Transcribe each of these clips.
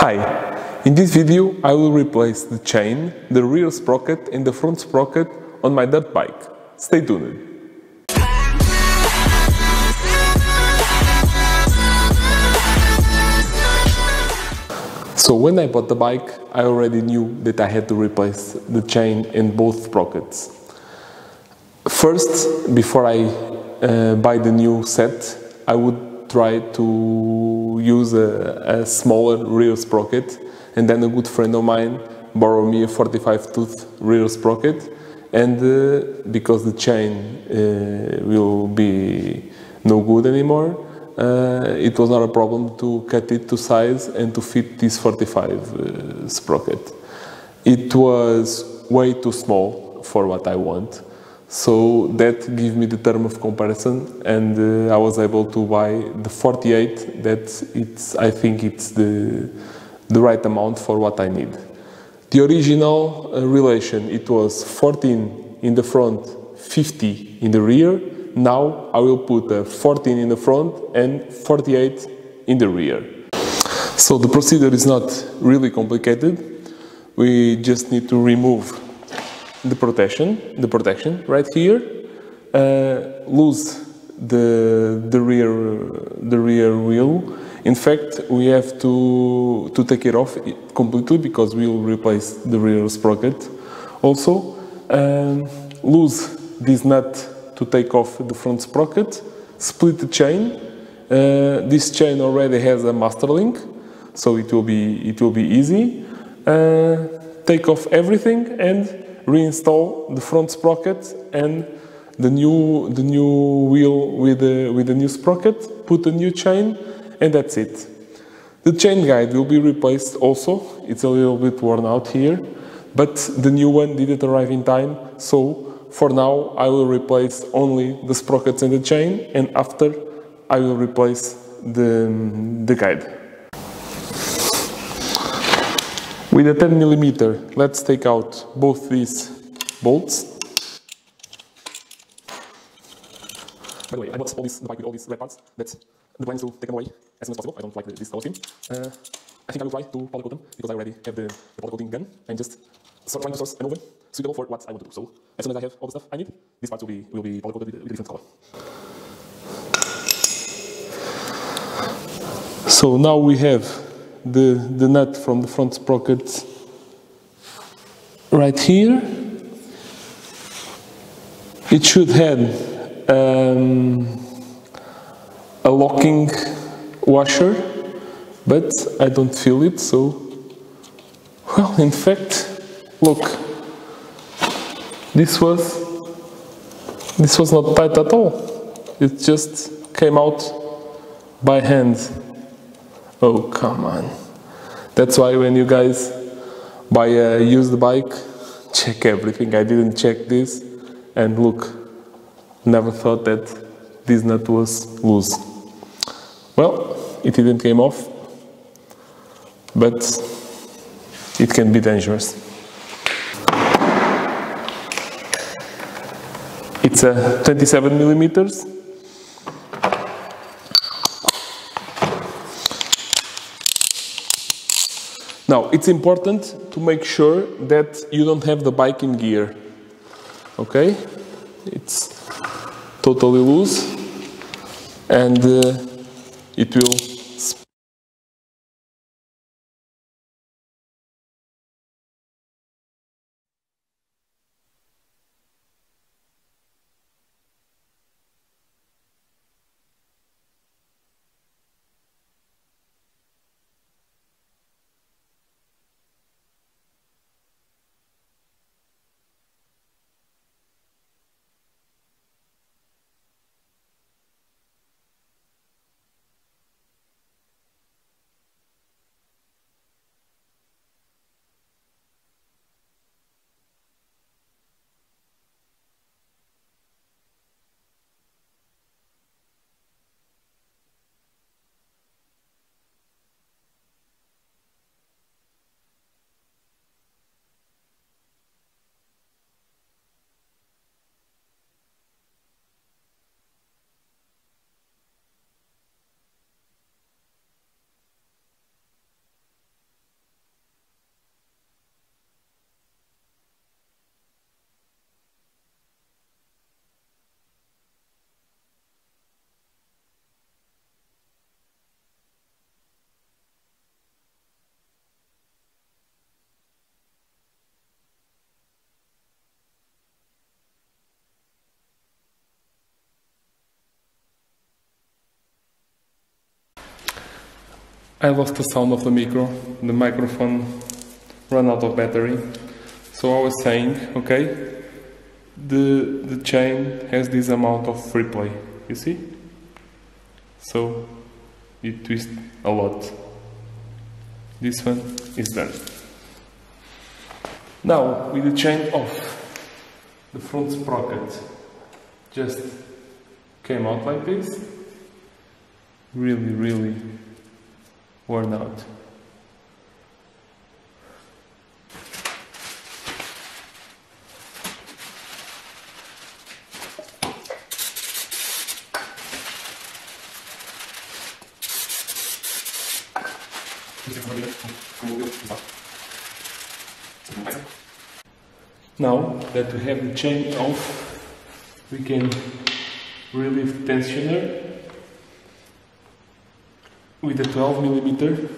Hi, in this video I will replace the chain, the rear sprocket and the front sprocket on my dirt bike. Stay tuned. So when I bought the bike, I already knew that I had to replace the chain and both sprockets. First, before I buy the new set, I would try to use a smaller rear sprocket, and then a good friend of mine borrowed me a 45 tooth rear sprocket, and because the chain will be no good anymore, it was not a problem to cut it to size and to fit this 45 sprocket. It was way too small for what I want. So that gave me the term of comparison, and I was able to buy the 48 that I think it's the right amount for what I need. The original relation, it was 14 in the front, 50 in the rear. Now I will put a 14 in the front and 48 in the rear. So the procedure is not really complicated. We just need to remove the protection right here, lose the rear wheel. In fact, we have to take it off completely because we will replace the rear sprocket. Also, lose this nut to take off the front sprocket, split the chain. This chain already has a master link, so it will be easy. Take off everything and reinstall the front sprocket and the new wheel with the new sprocket, put a new chain, and that's it. The chain guide will be replaced also. It's a little bit worn out here, but the new one didn't arrive in time, so for now I will replace only the sprockets and the chain, and after I will replace the guide. With a 10 mm, let's take out both these bolts. By the way, I bought the bike with all these red parts. That's the plan is to take them away as soon as possible. I don't like this color scheme. I think I will try to powder coat them because I already have the powder coating gun. I'm just trying to source an oven suitable for what I want to do. So as soon as I have all the stuff I need, these parts will be powder coated with a different color. So now we have the nut from the front sprocket right here. It should have a locking washer, but I don't feel it, so well, in fact, look, this was not tight at all. It just came out by hand. Oh, come on. That's why when you guys buy a used bike, check everything. I didn't check this, and look, never thought that this nut was loose. Well, it didn't came off, but it can be dangerous. It's a 27 millimeters. Now, it's important to make sure that you don't have the bike in gear, okay? It's totally loose, and it will spin. I lost the sound of the microphone ran out of battery. So I was saying, okay, the chain has this amount of free play, you see? So it twists a lot. This one is done. Now with the chain off, the front sprocket just came out like this. Really worn out. Now that we have the chain off, we can relieve tensioner with a 12mm.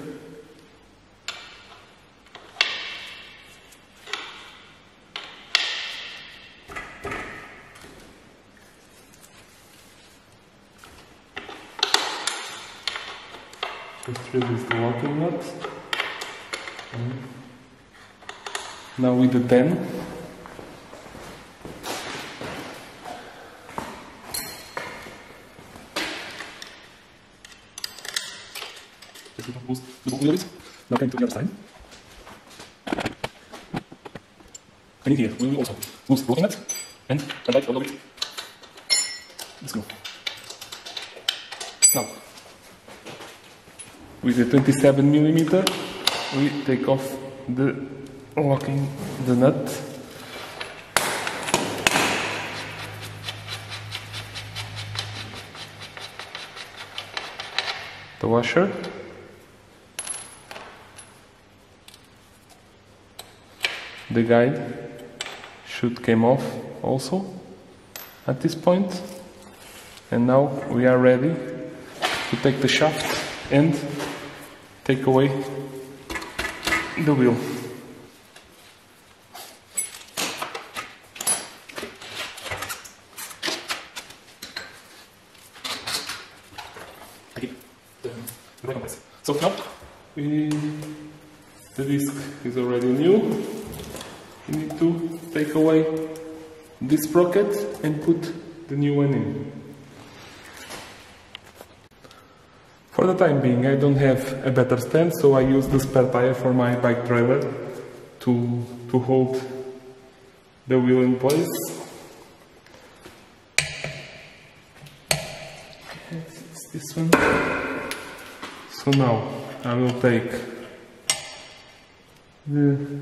Just release the locking nut. Now with the 10. Now come to the other side. And in here we will also lose the locking nut and tighten a little bit. Let's go. Now, with the 27mm, we take off the locking the nut. The washer. The guide should come off also at this point, and now we are ready to take the shaft and take away the wheel. So now the disc is already new. You need to take away this sprocket and put the new one in. For the time being, I don't have a better stand, so I use the spare tire for my bike trailer to hold the wheel in place. It's this one. So now I will take the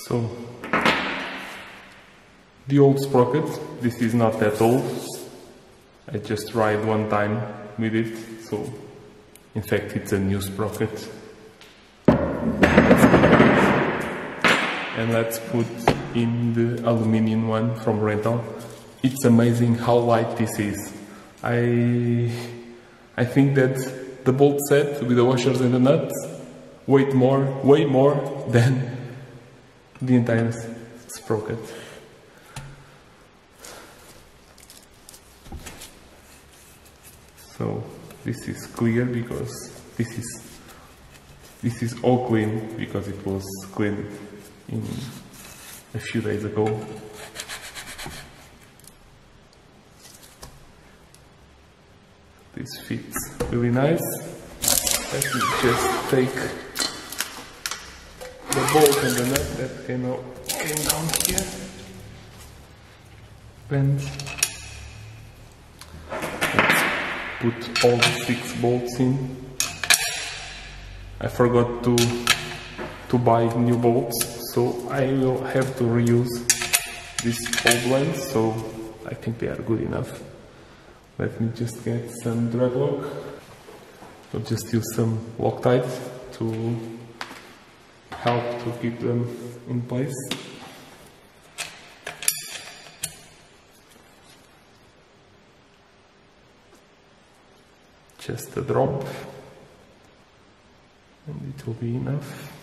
So, the old sprocket, this is not that old, I just ride one time with it, so in fact it's a new sprocket. And let's put in the aluminium one from Renthal. It's amazing how light this is. I think that the bolt set with the washers and the nuts way more than the entire sprocket. So this is clear because this is all clean because it was cleaned in a few days ago. this fits really nice. Let me just take the bolt and the nut that came down here. And let's put all the 6 bolts in. I forgot to buy new bolts, so I will have to reuse these old ones, so I think they are good enough. Let me just get some drag lock. I'll just use some Loctite to help to keep them in place. Just a drop, and it will be enough.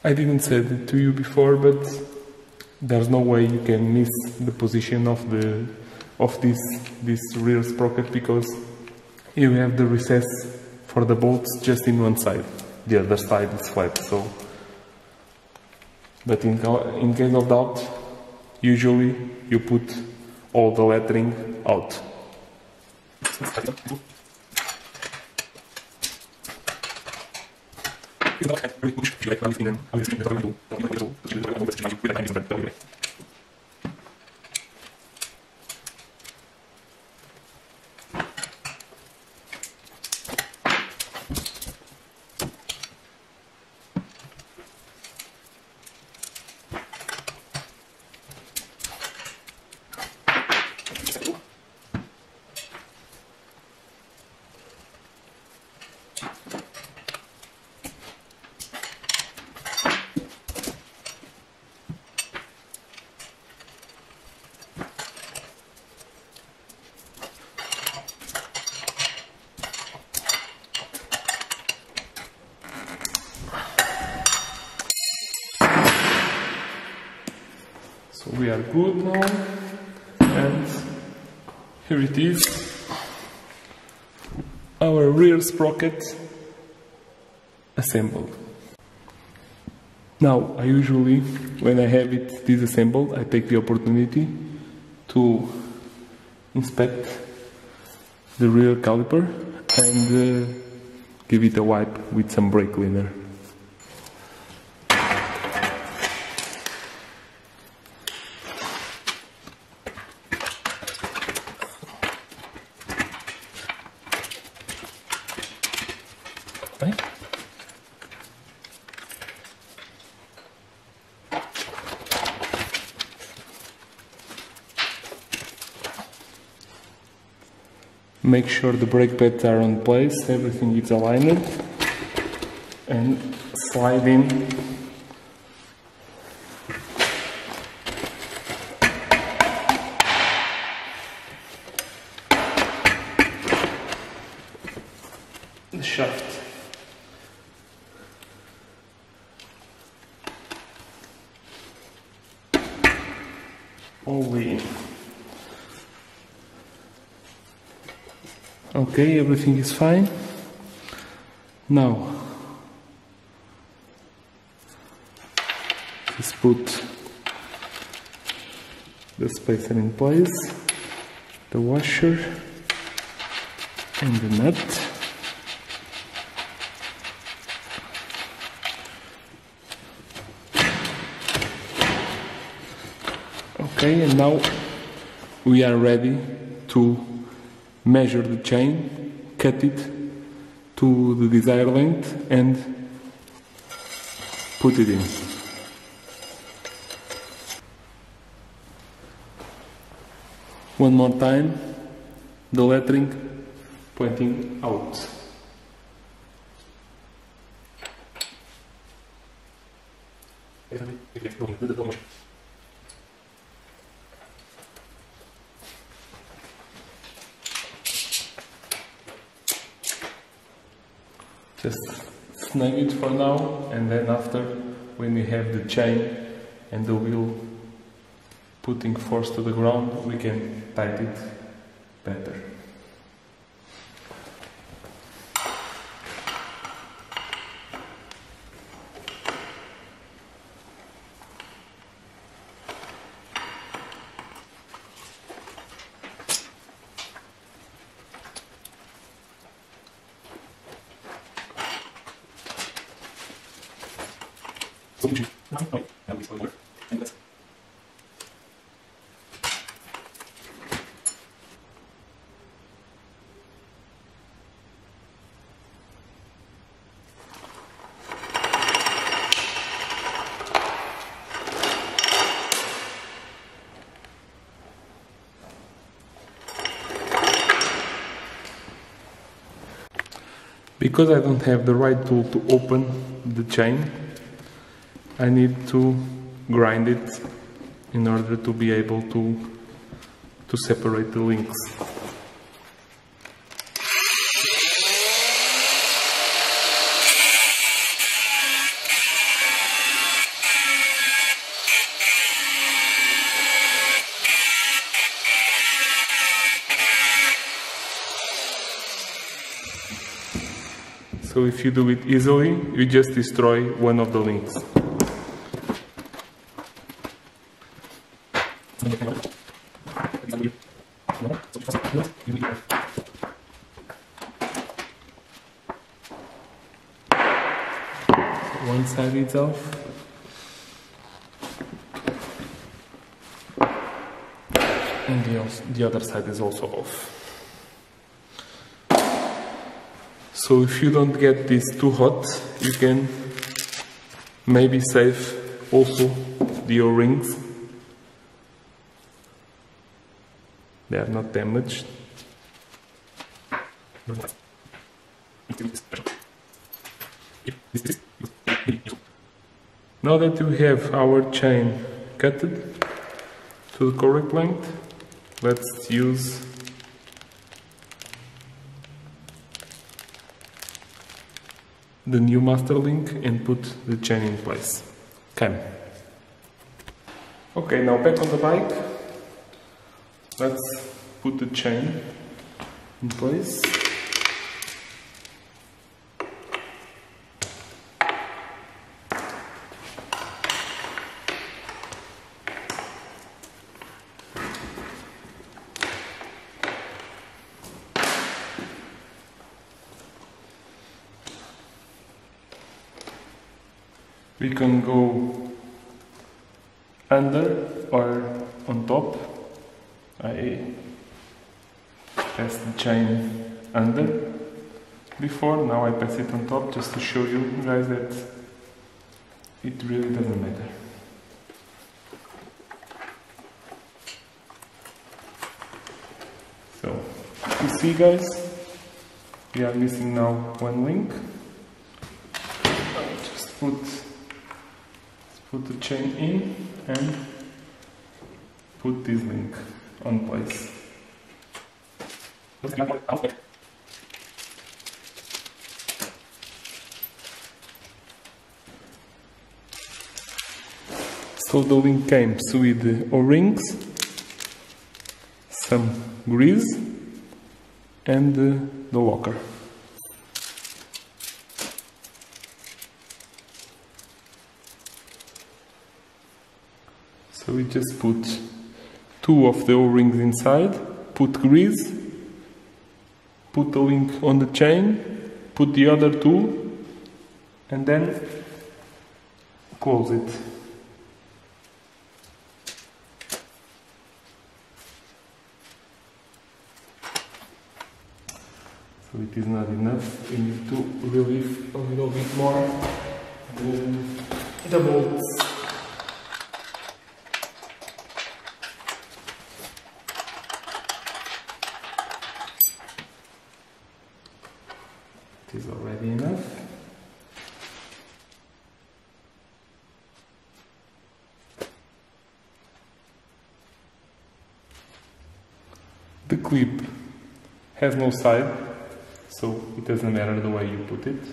I didn't say it to you before, but there's no way you can miss the position of this rear sprocket, because you have the recess for the bolts just in one side. The other side is flat. So, but in case of doubt, usually you put all the lettering out. So we are good now, and here it is, our rear sprocket assembled. Now, I usually, when I have it disassembled, I take the opportunity to inspect the rear caliper and give it a wipe with some brake cleaner. Right? Make sure the brake pads are on place, everything is aligned, and slide in the shaft. All the way in. Okay, everything is fine. Now, just put the spacer in place, the washer and the nut. Okay, and now we are ready to measure the chain, cut it to the desired length and put it in. One more time, the lettering pointing out. Just snug it for now, and then after, when we have the chain and the wheel putting force to the ground, we can tighten it better. Because I don't have the right tool to open the chain, I need to grind it in order to be able to separate the links. So if you do it easily, you just destroy one of the links. So one side is off. And the other side is also off. So if you don't get this too hot, you can maybe save also the O-rings. They are not damaged. Now that we have our chain cut to the correct length, let's use the new master link and put the chain in place. Okay, now back on the bike. Let's put the chain in place. We can go under or on top. I pass the chain under before, now I pass it on top just to show you guys that it really doesn't matter. So, you see guys, we are missing now one link. I'll just put the chain in and put this link on place. So the link came with the O-rings, some grease and the locker. So we just put two of the O-rings inside, put grease, put the link on the chain, put the other two, and then close it. So it is not enough, we need to relieve a little bit more the bolts. It is already enough. The clip has no side, so it doesn't matter the way you put it.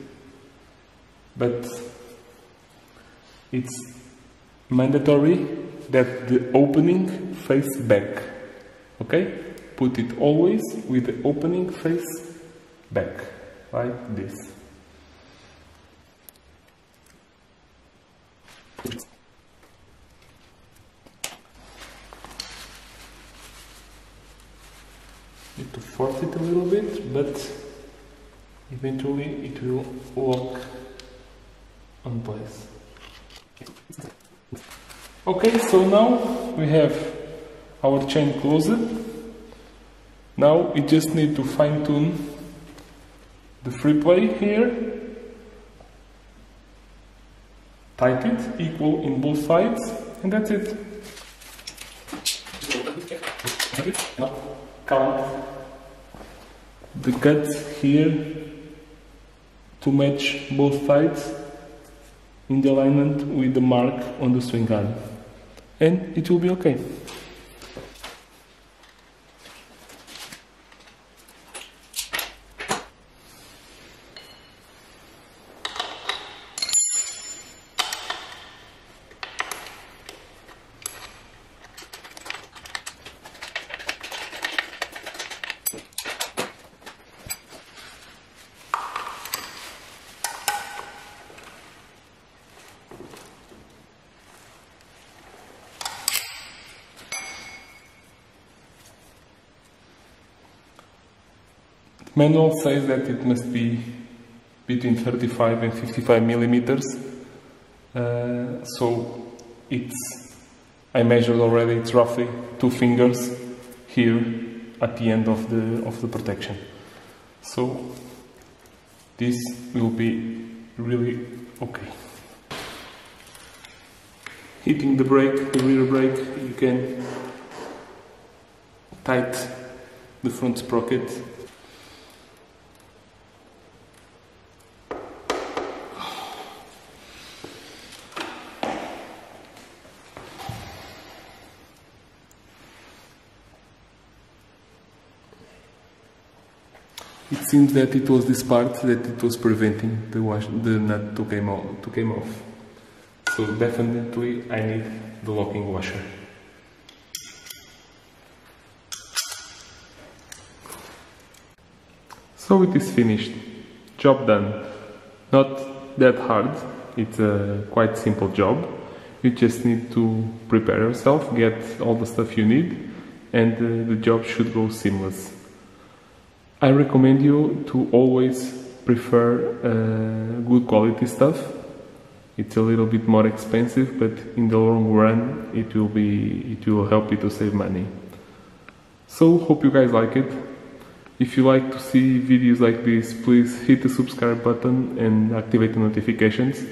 but it's mandatory that the opening face back. Okay? Put it always with the opening face back, like this. Need to force it a little bit, but eventually it will lock on place. Okay, so now we have our chain closed. Now we just need to fine tune the free play here. Tight it, equal in both sides, and that's it. Count the cuts here to match both sides in the alignment with the mark on the swing arm, and it will be okay. Manual says that it must be between 35 and 55 millimeters, so I measured already, it's roughly 2 fingers here at the end of the protection. So this will be really okay. Hitting the brake, the rear brake, you can tighten the front sprocket. It seems that it was this part that it was preventing the nut to come off. So definitely I need the locking washer. So it is finished. Job done. Not that hard. It's a quite simple job. You just need to prepare yourself, get all the stuff you need, and the job should go seamless. I recommend you to always prefer good quality stuff. It's a little bit more expensive, but in the long run it will help you to save money. So hope you guys like it. If you like to see videos like this, please hit the subscribe button and activate the notifications,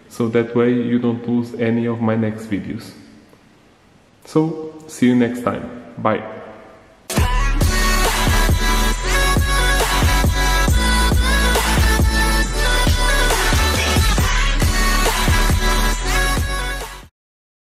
so that way you don't lose any of my next videos. So see you next time.